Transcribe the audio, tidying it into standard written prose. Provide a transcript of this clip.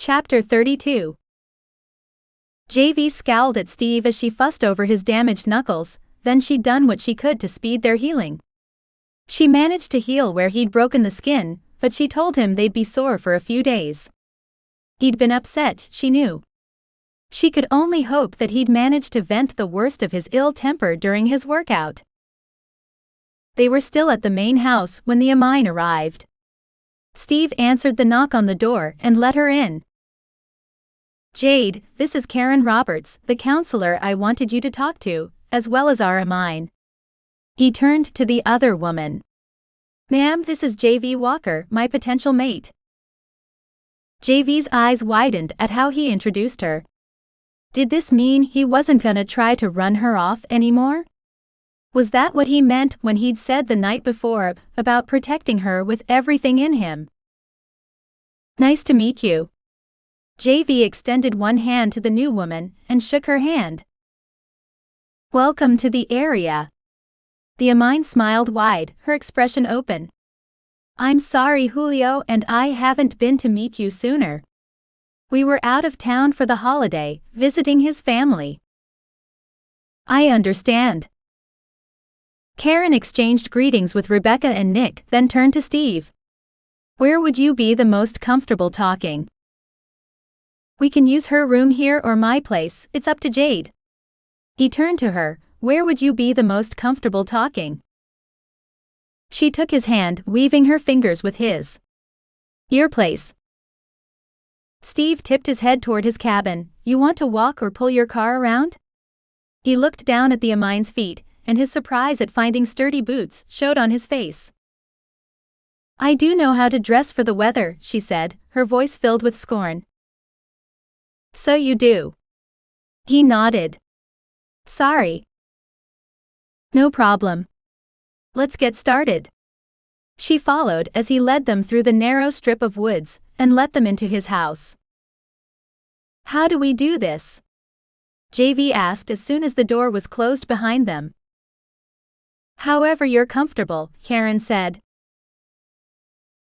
Chapter 32. JV scowled at Steve as she fussed over his damaged knuckles, then she'd done what she could to speed their healing. She managed to heal where he'd broken the skin, but she told him they'd be sore for a few days. He'd been upset, she knew. She could only hope that he'd managed to vent the worst of his ill temper during his workout. They were still at the main house when the Amine arrived. Steve answered the knock on the door and let her in. "Jade, this is Karen Roberts, the counselor I wanted you to talk to, as well as our Amine." He turned to the other woman. "Ma'am, this is JV Walker, my potential mate." JV's eyes widened at how he introduced her. Did this mean he wasn't gonna try to run her off anymore? Was that what he meant when he'd said the night before about protecting her with everything in him? "Nice to meet you." JV extended one hand to the new woman and shook her hand. "Welcome to the area." The Amine smiled wide, her expression open. "I'm sorry Julio and I haven't been to meet you sooner. We were out of town for the holiday, visiting his family." "I understand." Karen exchanged greetings with Rebecca and Nick, then turned to Steve. "Where would you be the most comfortable talking?" "We can use her room here or my place, it's up to Jade." He turned to her. "Where would you be the most comfortable talking?" She took his hand, weaving her fingers with his. "Your place." Steve tipped his head toward his cabin. "You want to walk or pull your car around?" He looked down at the Amine's feet, and his surprise at finding sturdy boots showed on his face. "I do know how to dress for the weather," she said, her voice filled with scorn. "So you do." He nodded. "Sorry." "No problem. Let's get started." She followed as he led them through the narrow strip of woods and let them into his house. "How do we do this?" JV asked as soon as the door was closed behind them. "However you're comfortable," Karen said.